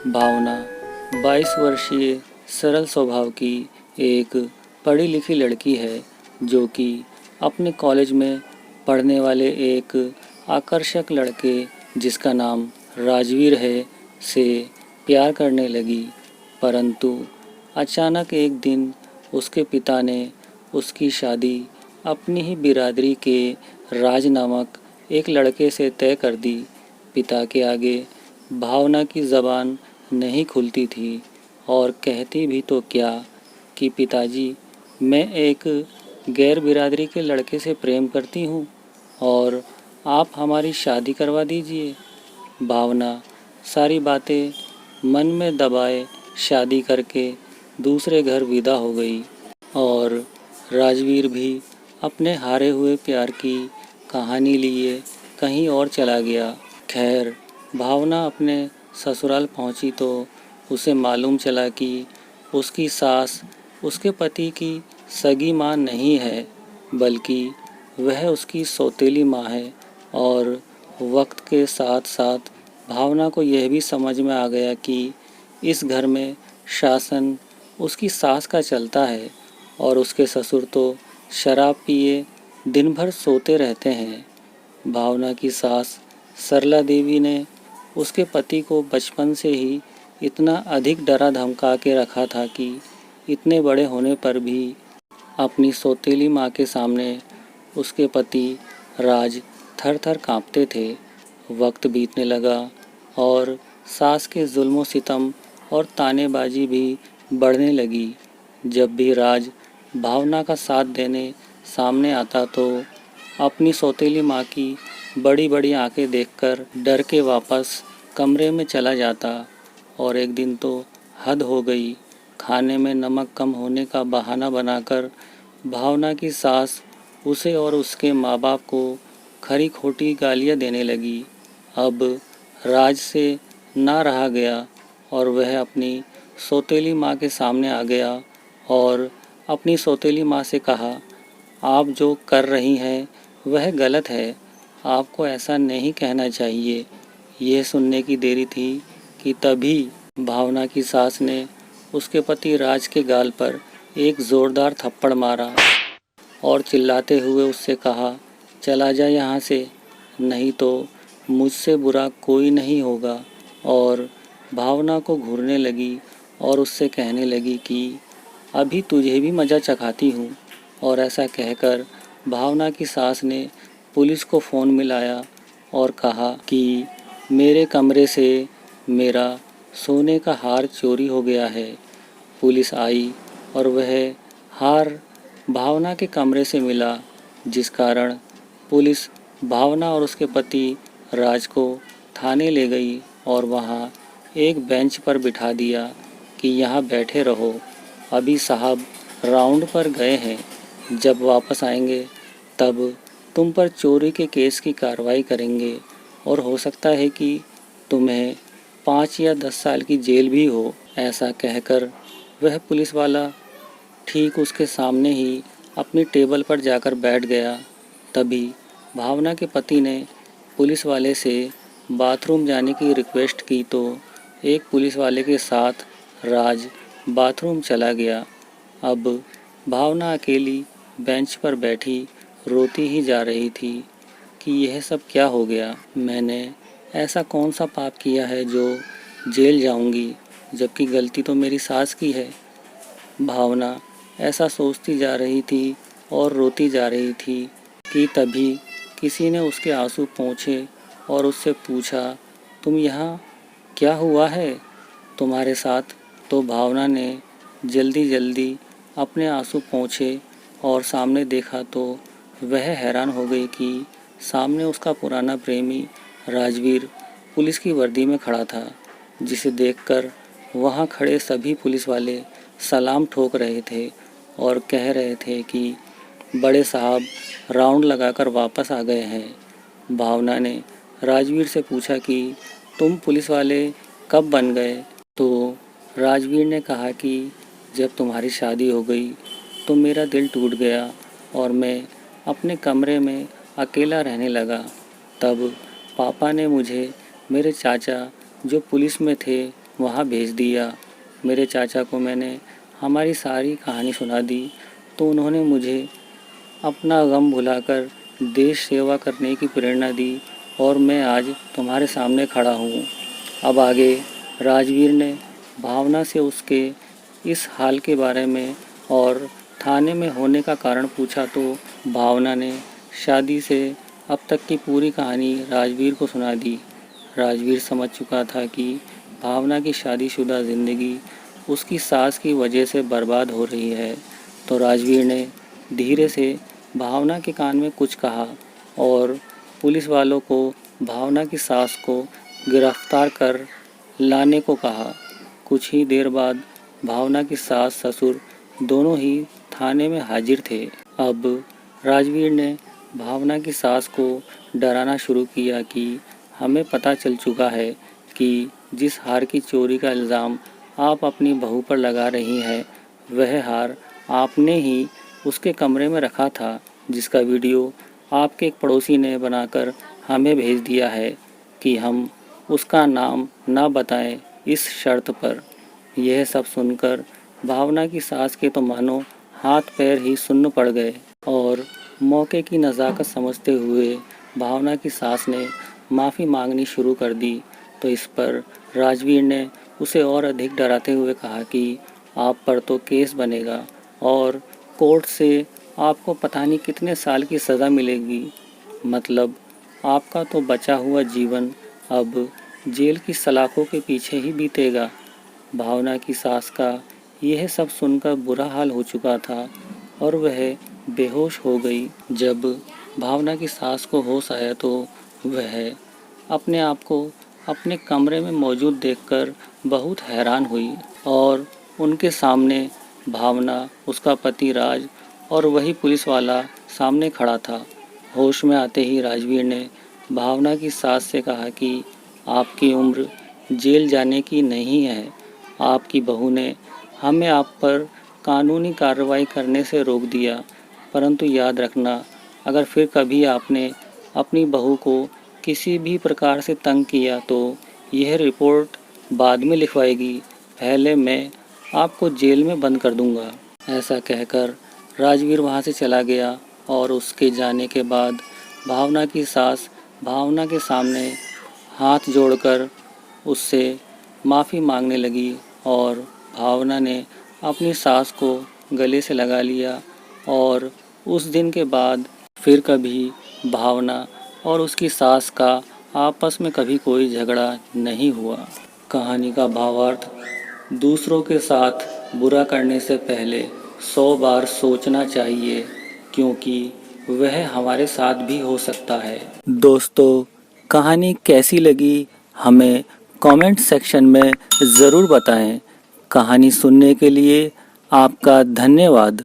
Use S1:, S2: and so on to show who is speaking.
S1: भावना 22 वर्षीय सरल स्वभाव की एक पढ़ी लिखी लड़की है जो कि अपने कॉलेज में पढ़ने वाले एक आकर्षक लड़के जिसका नाम राजवीर है से प्यार करने लगी। परंतु अचानक एक दिन उसके पिता ने उसकी शादी अपनी ही बिरादरी के राज नामक एक लड़के से तय कर दी। पिता के आगे भावना की ज़बान नहीं खुलती थी और कहती भी तो क्या कि पिताजी, मैं एक गैर बिरादरी के लड़के से प्रेम करती हूँ और आप हमारी शादी करवा दीजिए। भावना सारी बातें मन में दबाए शादी करके दूसरे घर विदा हो गई और राजवीर भी अपने हारे हुए प्यार की कहानी लिए कहीं और चला गया। खैर, भावना अपने ससुराल पहुंची तो उसे मालूम चला कि उसकी सास उसके पति की सगी माँ नहीं है, बल्कि वह उसकी सौतेली माँ है। और वक्त के साथ साथ भावना को यह भी समझ में आ गया कि इस घर में शासन उसकी सास का चलता है और उसके ससुर तो शराब पिए दिन भर सोते रहते हैं। भावना की सास सरला देवी ने उसके पति को बचपन से ही इतना अधिक डरा धमका के रखा था कि इतने बड़े होने पर भी अपनी सौतेली माँ के सामने उसके पति राज थर थर काँपते थे। वक्त बीतने लगा और सास के जुल्म सितम और तानेबाजी भी बढ़ने लगी। जब भी राज भावना का साथ देने सामने आता तो अपनी सौतेली माँ की बड़ी बड़ी आंखें देखकर डर के वापस कमरे में चला जाता। और एक दिन तो हद हो गई, खाने में नमक कम होने का बहाना बनाकर भावना की सास उसे और उसके माँ बाप को खरी खोटी गालियाँ देने लगी। अब राज से ना रहा गया और वह अपनी सौतेली माँ के सामने आ गया और अपनी सौतेली माँ से कहा, आप जो कर रही हैं वह गलत है, आपको ऐसा नहीं कहना चाहिए। यह सुनने की देरी थी कि तभी भावना की सास ने उसके पति राज के गाल पर एक ज़ोरदार थप्पड़ मारा और चिल्लाते हुए उससे कहा, चला जा यहाँ से, नहीं तो मुझसे बुरा कोई नहीं होगा। और भावना को घूरने लगी और उससे कहने लगी कि अभी तुझे भी मज़ा चखाती हूँ। और ऐसा कहकर भावना की सास ने पुलिस को फ़ोन मिलाया और कहा कि मेरे कमरे से मेरा सोने का हार चोरी हो गया है। पुलिस आई और वह हार भावना के कमरे से मिला, जिस कारण पुलिस भावना और उसके पति राज को थाने ले गई और वहाँ एक बेंच पर बिठा दिया कि यहाँ बैठे रहो, अभी साहब राउंड पर गए हैं, जब वापस आएंगे तब तुम पर चोरी के केस की कार्रवाई करेंगे और हो सकता है कि तुम्हें 5 या 10 साल की जेल भी हो। ऐसा कहकर वह पुलिस वाला ठीक उसके सामने ही अपनी टेबल पर जाकर बैठ गया। तभी भावना के पति ने पुलिस वाले से बाथरूम जाने की रिक्वेस्ट की तो एक पुलिस वाले के साथ राज बाथरूम चला गया। अब भावना अकेली बेंच पर बैठी रोती ही जा रही थी कि यह सब क्या हो गया। मैंने ऐसा कौन सा पाप किया है जो जेल जाऊंगी, जबकि गलती तो मेरी सास की है। भावना ऐसा सोचती जा रही थी और रोती जा रही थी कि तभी किसी ने उसके आंसू पोंछे और उससे पूछा, तुम यहाँ, क्या हुआ है तुम्हारे साथ। तो भावना ने जल्दी जल्दी अपने आंसू पोंछे और सामने देखा तो वह हैरान हो गई कि सामने उसका पुराना प्रेमी राजवीर पुलिस की वर्दी में खड़ा था, जिसे देखकर वहाँ खड़े सभी पुलिस वाले सलाम ठोक रहे थे और कह रहे थे कि बड़े साहब राउंड लगाकर वापस आ गए हैं। भावना ने राजवीर से पूछा कि तुम पुलिस वाले कब बन गए। तो राजवीर ने कहा कि जब तुम्हारी शादी हो गई तो मेरा दिल टूट गया और मैं अपने कमरे में अकेला रहने लगा। तब पापा ने मुझे मेरे चाचा जो पुलिस में थे वहाँ भेज दिया। मेरे चाचा को मैंने हमारी सारी कहानी सुना दी तो उन्होंने मुझे अपना गम भुलाकर देश सेवा करने की प्रेरणा दी और मैं आज तुम्हारे सामने खड़ा हूँ। अब आगे राजवीर ने भावना से उसके इस हाल के बारे में और थाने में होने का कारण पूछा तो भावना ने शादी से अब तक की पूरी कहानी राजवीर को सुना दी। राजवीर समझ चुका था कि भावना की शादीशुदा ज़िंदगी उसकी सास की वजह से बर्बाद हो रही है। तो राजवीर ने धीरे से भावना के कान में कुछ कहा और पुलिस वालों को भावना की सास को गिरफ्तार कर लाने को कहा। कुछ ही देर बाद भावना की सास ससुर दोनों ही थाने में हाजिर थे। अब राजवीर ने भावना की सास को डराना शुरू किया कि हमें पता चल चुका है कि जिस हार की चोरी का इल्ज़ाम आप अपनी बहू पर लगा रही हैं वह हार आपने ही उसके कमरे में रखा था, जिसका वीडियो आपके एक पड़ोसी ने बनाकर हमें भेज दिया है कि हम उसका नाम ना बताएं इस शर्त पर। यह सब सुनकर भावना की सास के तो मानो हाथ पैर ही सुन्न पड़ गए और मौके की नज़ाकत समझते हुए भावना की सास ने माफ़ी मांगनी शुरू कर दी। तो इस पर राजवीर ने उसे और अधिक डराते हुए कहा कि आप पर तो केस बनेगा और कोर्ट से आपको पता नहीं कितने साल की सज़ा मिलेगी। मतलब आपका तो बचा हुआ जीवन अब जेल की सलाखों के पीछे ही बीतेगा। भावना की सास का यह सब सुनकर बुरा हाल हो चुका था और वह बेहोश हो गई। जब भावना की सास को होश आया तो वह अपने आप को अपने कमरे में मौजूद देखकर बहुत हैरान हुई और उनके सामने भावना, उसका पति राज और वही पुलिस वाला सामने खड़ा था। होश में आते ही राजवीर ने भावना की सास से कहा कि आपकी उम्र जेल जाने की नहीं है। आपकी बहू ने हमें आप पर कानूनी कार्रवाई करने से रोक दिया, परंतु याद रखना अगर फिर कभी आपने अपनी बहू को किसी भी प्रकार से तंग किया तो यह रिपोर्ट बाद में लिखवाएगी, पहले मैं आपको जेल में बंद कर दूंगा। ऐसा कहकर राजवीर वहाँ से चला गया और उसके जाने के बाद भावना की सास भावना के सामने हाथ जोड़कर उससे माफ़ी मांगने लगी और भावना ने अपनी सास को गले से लगा लिया और उस दिन के बाद फिर कभी भावना और उसकी सास का आपस में कभी कोई झगड़ा नहीं हुआ। कहानी का भावार्थ: दूसरों के साथ बुरा करने से पहले 100 बार सोचना चाहिए, क्योंकि वह हमारे साथ भी हो सकता है। दोस्तों, कहानी कैसी लगी हमें कमेंट सेक्शन में ज़रूर बताएं। कहानी सुनने के लिए आपका धन्यवाद।